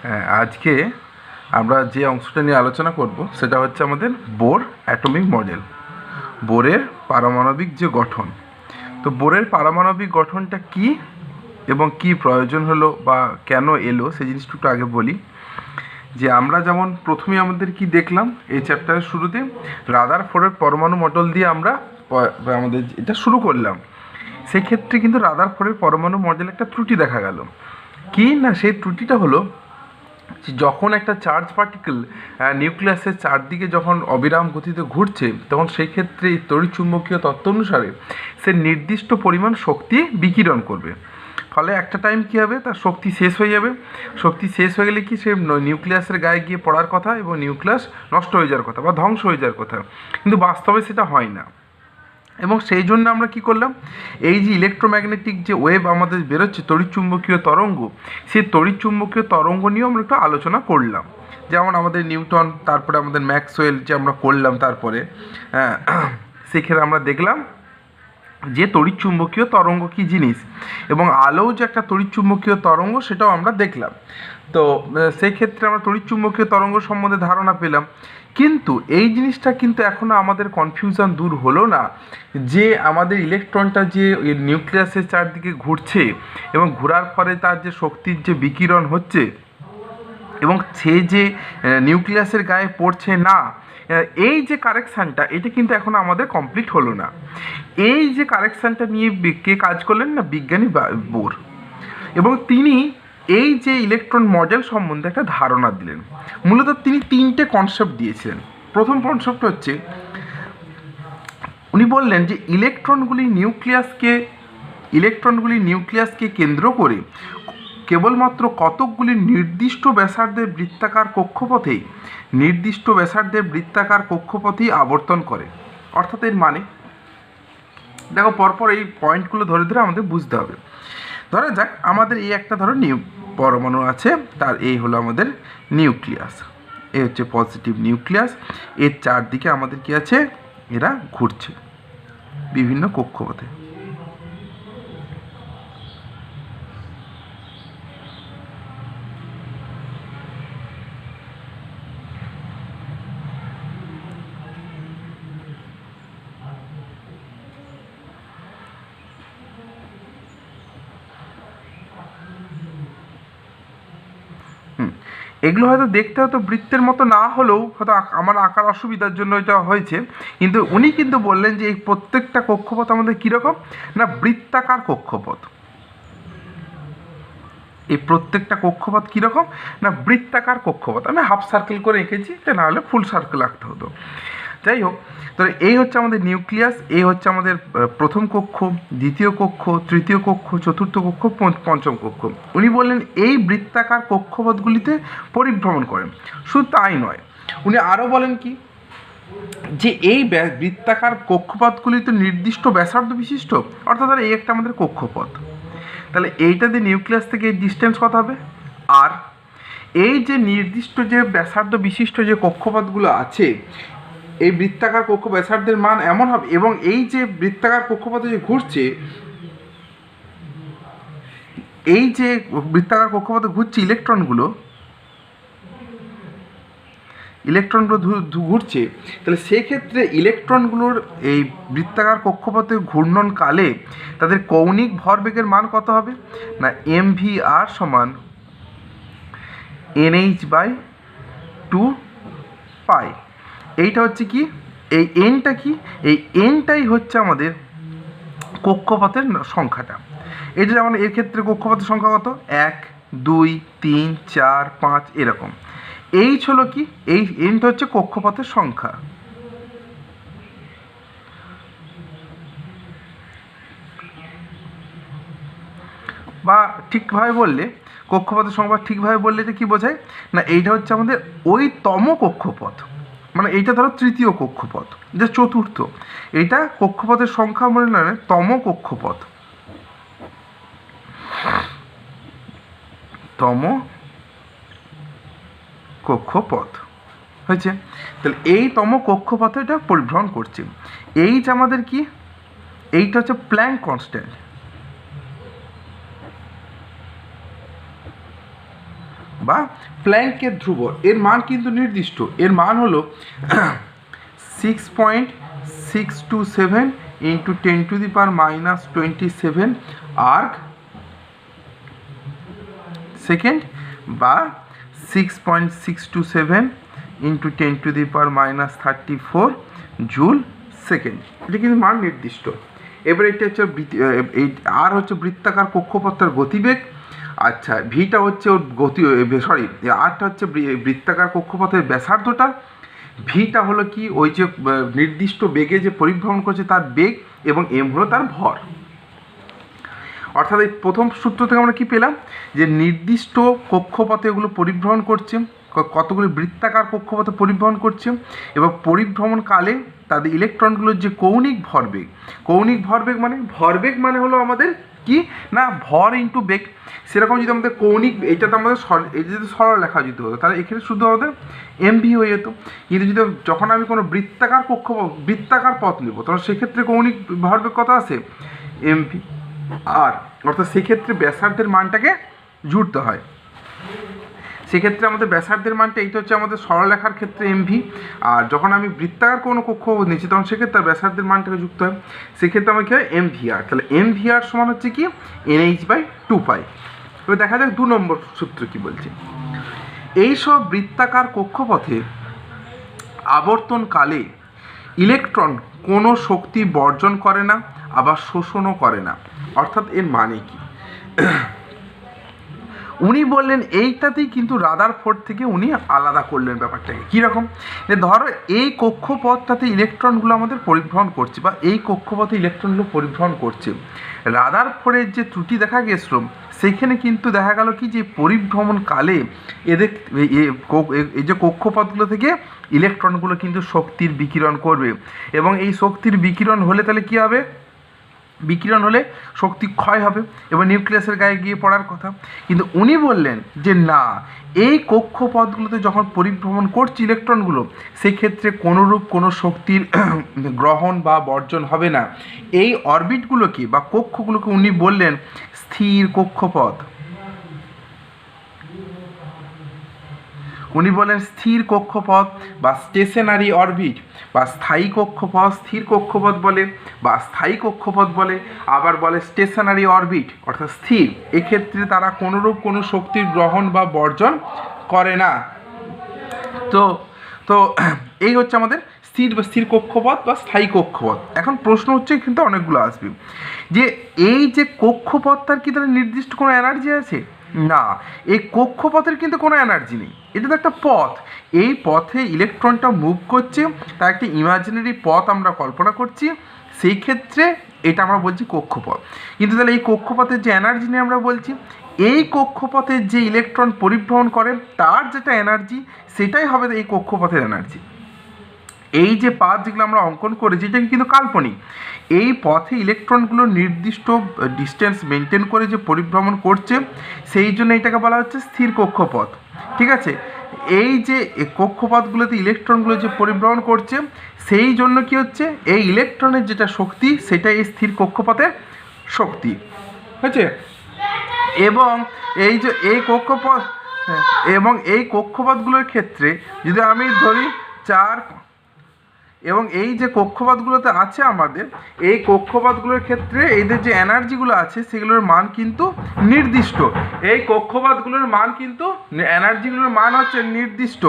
হ্যাঁ, আজকে আমরা যে অংশটা নিয়ে আলোচনা করব সেটা হচ্ছে আমাদের বোর অ্যাটমিক মডেল, বোরের পারমাণবিক যে গঠন। তো বোরের পারমাণবিক গঠনটা কি এবং কি প্রয়োজন হলো বা কেন এলো সেই জিনিসটা একটু আগে বলি। যে আমরা যেমন প্রথমে আমাদের কি দেখলাম এই চ্যাপ্টারের শুরুতে, রাদারফোর্ডের পরমাণু মডেল দিয়ে আমরা আমাদের এটা শুরু করলাম। সেক্ষেত্রে কিন্তু রাদারফোর্ডের পরমাণু মডেলে একটা ত্রুটি দেখা গেল। কি না, সেই ত্রুটিটা হলো যখন একটা চার্জ পার্টিকেল নিউক্লিয়াসের চারদিকে যখন অবিরাম গতিতে ঘুরছে, তখন সেই ক্ষেত্রে তড়িৎচুম্বকীয় তত্ত্ব অনুসারে সে নির্দিষ্ট পরিমাণ শক্তি বিকিরণ করবে। ফলে একটা টাইম কী হবে, তার শক্তি শেষ হয়ে যাবে। শক্তি শেষ হয়ে গেলে কি, সে নিউক্লিয়াসের গায়ে গিয়ে পড়ার কথা এবং নিউক্লিয়াস নষ্ট হয়ে যাওয়ার কথা বা ধ্বংস হয়ে যাওয়ার কথা, কিন্তু বাস্তবে সেটা হয় না। এবং সেই জন্য আমরা কি করলাম, এই যে ইলেকট্রোম্যাগনেটিক যে ওয়েভ আমাদের বেরোচ্ছে তড়িৎচুম্বকীয় তরঙ্গ, সেই তড়িৎচুম্বকীয় তরঙ্গ নিয়েও আমরা একটু আলোচনা করলাম। যেমন আমাদের নিউটন, তারপরে আমাদের ম্যাক্সওয়েল যে আমরা করলাম, তারপরে সেখানে আমরা দেখলাম যে তড়িৎচুম্বকীয় তরঙ্গ কী জিনিস, এবং আলোও যে একটা তড়িৎচুম্বকীয় তরঙ্গ সেটাও আমরা দেখলাম। তো সেই ক্ষেত্রে আমরা তড়িৎচুম্বকীয় তরঙ্গ সম্বন্ধে ধারণা পেলাম। কিন্তু এই জিনিসটা কিন্তু এখনও আমাদের কনফিউশন দূর হলো না যে আমাদের ইলেকট্রনটা যে নিউক্লিয়াসের চারদিকে ঘুরছে এবং ঘোরার ফলে তার যে শক্তির যে বিকিরণ হচ্ছে এবং সে যে নিউক্লিয়াসের গায়ে পড়ছে না, এই যে কারেকশানটা, এটা কিন্তু এখন আমাদের কমপ্লিট হলো না। এই যে কারেকশানটা নিয়ে কে কাজ করলেন না, বিজ্ঞানী বোর। এবং তিনি এই যে ইলেকট্রন মডেল সম্বন্ধে একটা ধারণা দিলেন। মূলত তিনি তিনটে কনসেপ্ট দিয়েছিলেন। প্রথম কনসেপ্ট হচ্ছে, উনি বললেন যে ইলেকট্রনগুলি নিউক্লিয়াসকে কেন্দ্র করে কেবলমাত্র কতকগুলি নির্দিষ্ট ব্যাসার্ধের বৃত্তাকার কক্ষপথেই আবর্তন করে। অর্থাৎ এর মানে দেখো, পরপর এই পয়েন্টগুলো ধরে ধরে আমাদের বুঝতে হবে। ধরা যাক আমাদের এই একটা পরমাণু আছে, তার এই হলো আমাদের নিউক্লিয়াস, এই হচ্ছে পজিটিভ নিউক্লিয়াস। এর চারদিকে আমাদের কি আছে, এরা ঘুরছে বিভিন্ন কক্ষপথে। এগুলো হয়তো দেখতে হয়তো বৃত্তের মতো না হলেও, হয়তো আমার আঁকার অসুবিধার জন্য এটা হয়েছে, কিন্তু উনি কিন্তু বললেন যে এই প্রত্যেকটা কক্ষপথ আমাদের কীরকম না, বৃত্তাকার কক্ষপথ। এই প্রত্যেকটা কক্ষপথ কীরকম না, বৃত্তাকার কক্ষপথ। আমি হাফ সার্কেল করে এঁকেছি, এটা না হলে ফুল সার্কেল আঁকতে হতো। যাই হোক, তো এই হচ্ছে আমাদের নিউক্লিয়াস, এই হচ্ছে আমাদের প্রথম কক্ষ, দ্বিতীয় কক্ষ, তৃতীয় কক্ষ, চতুর্থ কক্ষ, পঞ্চম কক্ষ। উনি বললেন এই বৃত্তাকার কক্ষপথগুলিতে পরিভ্রমণ করেন। শুধু তাই নয়, উনি আরও বলেন কি, যে এই বৃত্তাকার কক্ষপথগুলি তো নির্দিষ্ট ব্যাসার্ধ বিশিষ্ট, অর্থাৎ এই একটা আমাদের কক্ষপথ। তাহলে এইটা দিয়ে নিউক্লিয়াস থেকে এই ডিস্টেন্স কত হবে, আর এই যে নির্দিষ্ট যে ব্যাসার্ধ বিশিষ্ট যে কক্ষপথগুলো আছে, এই বৃত্তাকার কক্ষ ব্যাসার্ধের মান এমন হবে, এবং এই যে বৃত্তাকার কক্ষপথে যে ঘুরছে, এই যে বৃত্তাকার কক্ষপথে ঘুরছে ইলেকট্রনগুলো ঘুরছে, তাহলে সেক্ষেত্রে ইলেকট্রনগুলোর এই বৃত্তাকার কক্ষপথে ঘূর্ণনকালে তাদের কৌণিক ভরবেগের মান কত হবে না, mvr সমান nh/2π। এইটা হচ্ছে কি, এই এনটা কি, এই এনটাই হচ্ছে আমাদের কক্ষপথের সংখ্যাটা। এটা যেমন এর ক্ষেত্রে কক্ষপথের সংখ্যা কত, 1 2 3 4 5 এরকম। এইচ হলো কি, এই এনটা হচ্ছে কক্ষপথের সংখ্যা। বা ঠিকভাবে বললে, কক্ষপথের সংখ্যা ঠিকভাবে বললে যে কী বোঝায় না, এইটা হচ্ছে আমাদের ওই তম কক্ষপথ। মানে এইটা ধরো তৃতীয় কক্ষপথ, যে চতুর্থ, এইটা কক্ষপথের সংখ্যা মানে তম কক্ষপথ, তম কক্ষপথ হয়েছে। তাহলে এই তম কক্ষপথে এটা পরিভ্রমণ করছে। এইচ আমাদের কি, এইটা হচ্ছে প্ল্যাঙ্ক কনস্ট্যান্ট, বা প্ল্যাঙ্কের ধ্রুব, এর মান কিন্তু নির্দিষ্ট। এর মান হলো 6.627 ইন্টু 10⁻⁻27 আর্গ সেকেন্ড বা 6.627 ইন্টু 10⁻⁻34 জুল সেকেন্ড। এটা কিন্তু মান নির্দিষ্ট। এবার এটা হচ্ছে আর হচ্ছে বৃত্তাকার কক্ষপথের গতিবেগ। আচ্ছা, ভিটা হচ্ছে ওর গতি, আরটা হচ্ছে বৃত্তাকার কক্ষপথের ব্যাসার্ধটা। ভিটা হলো কি, ওই যে নির্দিষ্ট বেগে যে পরিভ্রমণ করছে তার বেগ, এবং এম হলো তার ভর। অর্থাৎ এই প্রথম সূত্র থেকে আমরা কি পেলাম, যে নির্দিষ্ট কক্ষপথে এগুলো পরিভ্রমণ করছে, কতগুলি বৃত্তাকার কক্ষপথে পরিভ্রমণ করছে, এবং পরিভ্রমণকালে তাদের ইলেকট্রনগুলোর যে কৌণিক ভরবেগ মানে হলো আমাদের কি না ভর ইন্টু বেগ। সেরকম যদি আমাদের কৌণিক, এটা তো আমাদের এটা যদি সরল লেখা যেতে হতো তাহলে এখানে শুধু আমাদের এমভি হয়ে যেত। কিন্তু যদি যখন আমি কোনো বৃত্তাকার পথ নেব, তখন সেক্ষেত্রে কৌণিক ভরবেগ কত আছে, এমভি। আর অর্থাৎ সেক্ষেত্রে ব্যাসার্ধের মানটাকে জুড়তে হয়। সেক্ষেত্রে আমাদের ব্যাসার্ধের মানটা এইটা হচ্ছে আমাদের সরলরেখার ক্ষেত্রে এমভি, আর যখন আমি বৃত্তাকার কোনো কক্ষপথ নিচ্ছি তখন সেক্ষেত্রে ব্যাসার্ধের মানটাকে যুক্ত হয়। সেক্ষেত্রে আমার কী হয়, এমভিআর। তাহলে এমভিআর সমান হচ্ছে কি, NH/2π। এবার দেখা যাক 2 নম্বর সূত্র কি বলছে। এইসব বৃত্তাকার কক্ষপথে আবর্তনকালে ইলেকট্রন কোনো শক্তি বর্জন করে না, আবার শোষণও করে না। অর্থাৎ এর মানে কি, উনি বললেন এইটাতেই কিন্তু রাদারফোর্ড থেকে উনি আলাদা করলেন ব্যাপারটাকে। কীরকম, যে ধরো এই কক্ষপথটাতে ইলেকট্রনগুলো আমাদের পরিভ্রমণ করছে, বা এই কক্ষপথে ইলেকট্রনগুলো পরিভ্রমণ করছে। রাদারফোর্ডের যে ত্রুটি দেখা গেছিল, সেখানে কিন্তু দেখা গেল কি, যে পরিভ্রমণকালে এদের এই যে কক্ষপথগুলো থেকে ইলেকট্রনগুলো কিন্তু শক্তির বিকিরণ করবে, এবং এই শক্তির বিকিরণ হলে তাহলে কী হবে, বিকিরণ হলে শক্তি ক্ষয় হবে এবং নিউক্লিয়াসের গায়ে গিয়ে পড়ার কথা। কিন্তু উনি বললেন যে না, এই কক্ষপথগুলোতে যখন পরিভ্রমণ করছে ইলেকট্রনগুলো, সেক্ষেত্রে কোনোরূপ কোনো শক্তির গ্রহণ বা বর্জন হবে না। এই অরবিটগুলোকে বা কক্ষগুলোকে উনি বললেন স্থির কক্ষপথ। উনি বলেন স্থির কক্ষপথ বা স্টেশনারি অরবিট, বা স্থায়ী কক্ষপথ, স্থির কক্ষপথ বলে বা স্থায়ী কক্ষপথ বলে, আবার বলে স্টেশনারি অরবিট অর্থাৎ স্থির। এক্ষেত্রে তারা কোনোরূপ কোনো শক্তির গ্রহণ বা বর্জন করে না। তো তো এই হচ্ছে আমাদের স্থির কক্ষপথ বা স্থায়ী কক্ষপথ। এখন প্রশ্ন হচ্ছে, কিন্তু অনেকগুলো আসবে, যে এই যে কক্ষপথটার কি তাহলে নির্দিষ্ট কোনো এনার্জি আছে? না, এই কক্ষপথের কিন্তু কোনো এনার্জি নেই। এটা তো একটা পথ, এই পথে ইলেকট্রনটা মুভ করছে, তার একটা ইমাজিনারি পথ আমরা কল্পনা করছি, সেই ক্ষেত্রে এটা আমরা বলছি কক্ষপথ। কিন্তু তাহলে এই কক্ষপথের যে এনার্জি নিয়ে আমরা বলছি, এই কক্ষপথের যে ইলেকট্রন পরিভ্রমণ করে তার যেটা এনার্জি, সেটাই হবে এই কক্ষপথের এনার্জি। এই যে পাথ যেগুলো আমরা অঙ্কন করেছি, এটা কিন্তু কাল্পনিক। এই পথে ইলেকট্রনগুলো নির্দিষ্ট ডিস্টেন্স মেনটেন করে যে পরিভ্রমণ করছে, সেই জন্য এটাকে বলা হচ্ছে স্থির কক্ষপথ। ঠিক আছে, এই যে কক্ষপথগুলোতে ইলেকট্রনগুলো যে পরিভ্রমণ করছে, সেই জন্য কি হচ্ছে, এই ইলেকট্রনের যেটা শক্তি, সেটা এই স্থির কক্ষপথের শক্তি হয়েছে। এবং এই যে এই কক্ষপথগুলোর ক্ষেত্রে যদি আমি ধরি 4, এবং এই যে কক্ষপথগুলোতে আছে আমাদের, এই কক্ষপথগুলোর ক্ষেত্রে এদের যে এনার্জিগুলো আছে সেগুলোর মান কিন্তু নির্দিষ্ট। এই কক্ষপথগুলোর মান কিন্তু এনার্জিগুলোর মান হচ্ছে নির্দিষ্ট।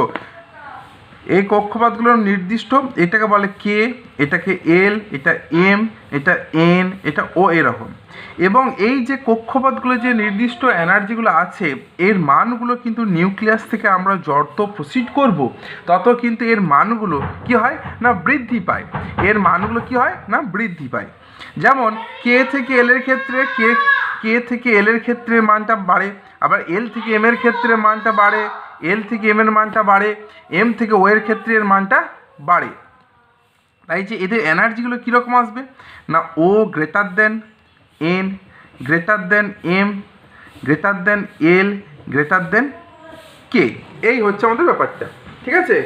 এই কক্ষপথগুলোর নির্দিষ্ট, এটাকে বলে কে, এটাকে এল, এটা এম, এটা এন, এটা ও, এরকম। এবং এই যে কক্ষপথগুলো যে নির্দিষ্ট এনার্জিগুলো আছে, এর মানগুলো কিন্তু নিউক্লিয়াস থেকে আমরা যত প্রসিড করব তত কিন্তু এর মানগুলো কি হয় না বৃদ্ধি পায়। এর মানগুলো কি হয় না বৃদ্ধি পায়। যেমন কে থেকে এল এর ক্ষেত্রে কে থেকে এল এর ক্ষেত্রে মানটা বাড়ে, আবার এল থেকে এম এর ক্ষেত্রে মানটা বাড়ে, এল থেকে এম এর মানটা বাড়ে, এম থেকে ও এর ক্ষেত্রে এর মানটা বাড়ে। তাই যে এদের এনার্জিগুলো কীরকম আসবে না O greater than N, greater than M, greater than L, greater than K. এই হচ্ছে আমাদের ব্যাপারটা। ঠিক আছে,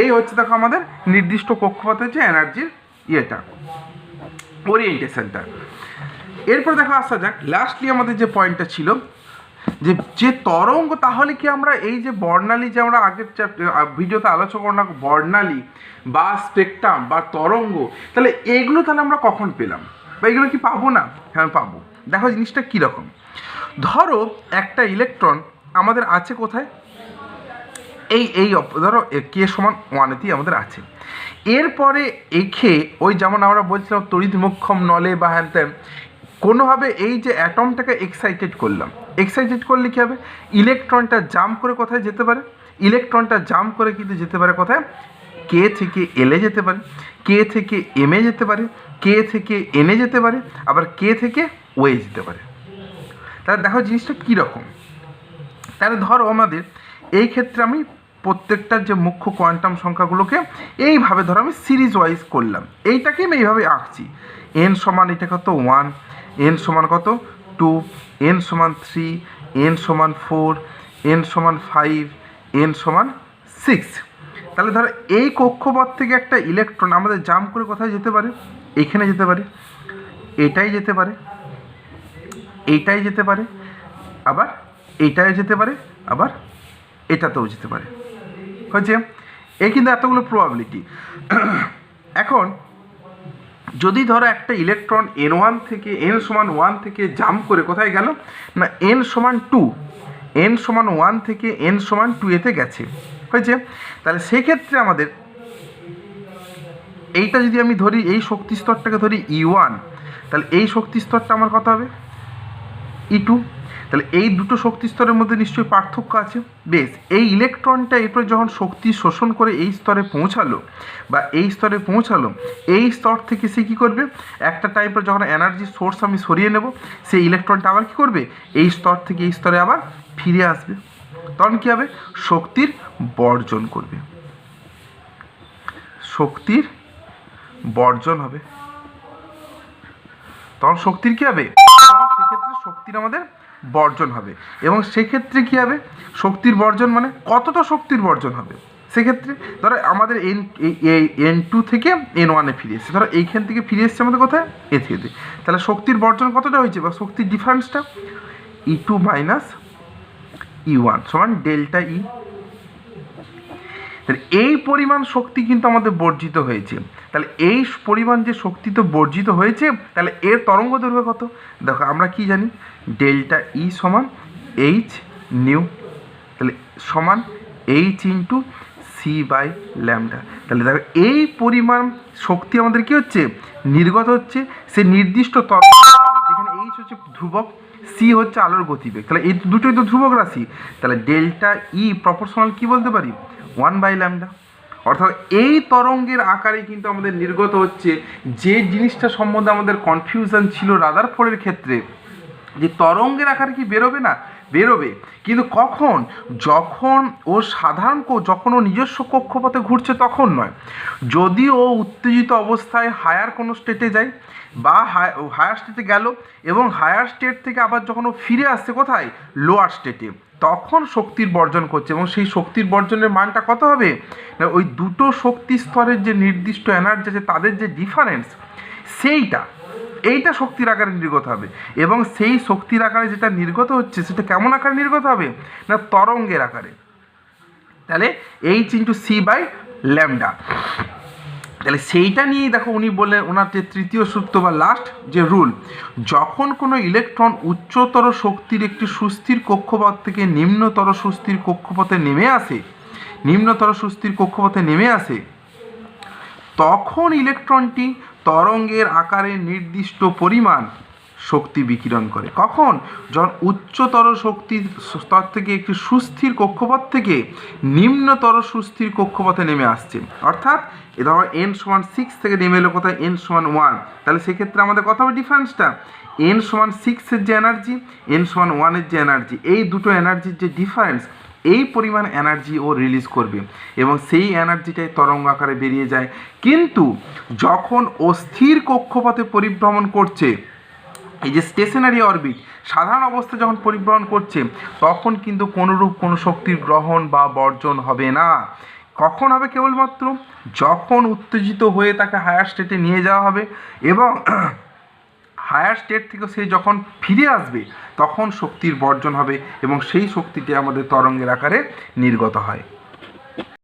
এই হচ্ছে দেখো আমাদের নির্দিষ্ট কক্ষপথের যে এনার্জির ইয়েটা, ওরিয়েন্টেশনটা। এরপর দেখো আসা যাক লাস্টলি আমাদের যে পয়েন্টটা ছিল, যে যে তরঙ্গ, তাহলে কি আমরা এই যে বর্ণালী, যে আমরা আগের ভিডিওতে আলোচনা করলাম বর্ণালী বা স্পেকট্রাম বা তরঙ্গ, তাহলে এগুলো তাহলে আমরা কখন পেলাম বা এগুলো কি পাবো না? হ্যাঁ পাবো। দেখো জিনিসটা কীরকম, ধরো একটা ইলেকট্রন আমাদের আছে কোথায়, এই ধরো কে সমান 1-তেই আমাদের আছে। এরপরে এখে ওই যেমন আমরা বলছিলাম তড়িৎ মোক্ষম নলে বা হ্যান ত্যান, কোনোভাবে এই যে অ্যাটমটাকে এক্সাইটেড করলাম, এক্সাইটেড করলে কী হবে, ইলেকট্রনটা জাম্প করে কোথায় যেতে পারে, ইলেকট্রনটা জাম্প করে কিন্তু যেতে পারে কোথায়, কে থেকে এলে যেতে পারে, কে থেকে এমে যেতে পারে, কে থেকে এনে যেতে পারে, আবার কে থেকে ওয়ে যেতে পারে। তাহলে দেখো জিনিসটা কীরকম। তাহলে ধরো আমাদের এই ক্ষেত্রে আমি প্রত্যেকটার যে মুখ্য কোয়ান্টাম সংখ্যাগুলোকে এইভাবে ধরো আমি সিরিজ ওয়াইজ করলাম, এইটাকে আমি এইভাবে আঁকছি। এন সমান এটা কত 1, এন সমান কত 2, এন সমান 3, এন সমান 4, এন সমান 5, এন সমান 6। তাহলে ধরো এই কক্ষপথ থেকে একটা ইলেকট্রন আমাদের জাম্প করে কোথায় যেতে পারে, এইখানে যেতে পারে, এটাই যেতে পারে, এইটাই যেতে পারে, আবার এইটাই যেতে পারে, আবার এটাতেও যেতে পারে। হয়েছে, এই কিন্তু এতগুলো প্রবাবিলিটি। এখন যদি ধরো একটা ইলেকট্রন n1 থেকে n সমান 1 থেকে জাম্প করে কোথায় গেল না n সমান 2, n সমান 1 থেকে n সমান 2-এতে গেছে, হয়েছে। তাহলে সেক্ষেত্রে আমাদের এইটা যদি আমি ধরি, এই শক্তি স্তরটাকে ধরি E1, তাহলে এই শক্তি স্তরটা আমার কত হবে E2। তাহলে এই দুটো শক্তি স্তরের মধ্যে নিশ্চয়ই পার্থক্য আছে। বেশ, এই ইলেকট্রনটা এরপর যখন শক্তি শোষণ করে এই স্তরে পৌঁছালো বা এই স্তরে পৌঁছালো, এই স্তর থেকে সে কী করবে, একটা টাইম পর যখন এনার্জি সোর্স আমি সরিয়ে নেব, সেই ইলেকট্রনটা আবার কী করবে, এই স্তর থেকে এই স্তরে আবার ফিরে আসবে, তখন কী হবে, শক্তির বর্জন করবে, শক্তির বর্জন হবে, তখন শক্তির কী হবে, সেক্ষেত্রে শক্তির আমাদের বর্জন হবে। এবং সেক্ষেত্রে কী হবে, শক্তির বর্জন মানে কতটা শক্তির বর্জন হবে, সেক্ষেত্রে ধরো আমাদের N2 থেকে N1-এ ফিরে এসেছে, ধরো এইখান থেকে ফিরে এসেছে আমাদের কোথায় এ থেকে, তাহলে শক্তির বর্জন কতটা হয়েছে বা শক্তির ডিফারেন্সটা E2 মাইনাস E1 সমান ডেল্টা E। তাহলে এই পরিমাণ শক্তি কিন্তু আমাদের বর্জিত হয়েছে। তাহলে এই পরিমাণ যে শক্তি তো বর্জিত হয়েছে, তাহলে এর তরঙ্গ দৈর্ঘ্য কত, দেখো আমরা কি জানি, ডেল্টা ই সমান এইচ নিউ, তাহলে সমান H into C by lambda. তাহলে দেখো এই পরিমাণ শক্তি আমাদের কি হচ্ছে, নির্গত হচ্ছে সে নির্দিষ্ট তরঙ্গ, যেখানে এইচ হচ্ছে ধ্রুবক, সি হচ্ছে আলোর গতিবেগ, তাহলে এই দুটোই তো ধ্রুবক রাশি, তাহলে ডেল্টা ই প্রপোর্শনাল কি বলতে পারি 1/λ। অর্থাৎ এই তরঙ্গের আকারে কিন্তু আমাদের নির্গত হচ্ছে, যে জিনিসটা সম্বন্ধে আমাদের কনফিউশন ছিল রাদারফোর্ডের ক্ষেত্রে, যে তরঙ্গের আকারে কি বেরোবে না, বেরোবে, কিন্তু কখন, যখন ও সাধারণ যখন ও নিজস্ব কক্ষপথে ঘুরছে তখন নয়, যদি ও উত্তেজিত অবস্থায় হায়ার কোনো স্টেটে যায় বা হায়ার স্টেটে গেল এবং হায়ার স্টেট থেকে আবার যখন ও ফিরে আসছে কোথায়, লোয়ার স্টেটে, তখন শক্তির বর্জন করছে। এবং সেই শক্তির বর্জনের মানটা কত হবে না, ওই দুটো শক্তি স্তরের যে নির্দিষ্ট এনার্জি আছে তাদের যে ডিফারেন্স, এইটা শক্তির আকারে নির্গত হবে। এবং সেই শক্তির আকারে যেটা নির্গত হচ্ছে সেটা কেমন আকারে নির্গত হবে না, তরঙ্গের আকারে। তাহলে H into C by lambda, তাহলে সেইটা নিয়েই দেখো উনি বললেন ওনার যে তৃতীয় সূত্র বা লাস্ট যে রুল, যখন কোনো ইলেকট্রন উচ্চতর শক্তির একটি সুস্থির কক্ষপথ থেকে নিম্নতর সুস্থির কক্ষপথে নেমে আসে, তখন ইলেকট্রনটি তরঙ্গের আকারে নির্দিষ্ট পরিমাণ শক্তি বিকিরণ করে। কখন, যখন উচ্চতর শক্তির স্তর থেকে একটি সুস্থির কক্ষপথ থেকে নিম্নতর সুস্থির কক্ষপথে নেমে আসছে। অর্থাৎ এ ধরো n সমান 6 থেকে নেমে এলো কোথায় n সমান 1, তাহলে সেক্ষেত্রে আমাদের কত হবে ডিফারেন্সটা, n সমান 6-এর যে এনার্জি, n সমান 1-এর যে এনার্জি, এই দুটো এনার্জির যে ডিফারেন্স, এই পরিমাণ এনার্জি ও রিলিজ করবে এবং সেই এনার্জিটাই তরঙ্গ আকারে বেরিয়ে যায়। কিন্তু যখন ও স্থির কক্ষপথে পরিভ্রমণ করছে, এই যে স্টেশনারি অরবিট, সাধারণ অবস্থায় যখন পরিভ্রমণ করছে, তখন কিন্তু কোনোরূপ কোনো শক্তির গ্রহণ বা বর্জন হবে না। কখন হবে, কেবলমাত্র যখন উত্তেজিত হয়ে তাকে হায়ার স্টেটে নিয়ে যাওয়া হবে এবং হায়ার স্টেট থেকে সে যখন ফিরে আসবে তখন শক্তির বর্জন হবে এবং সেই শক্তিটি আমাদের তরঙ্গের আকারে নির্গত হয়।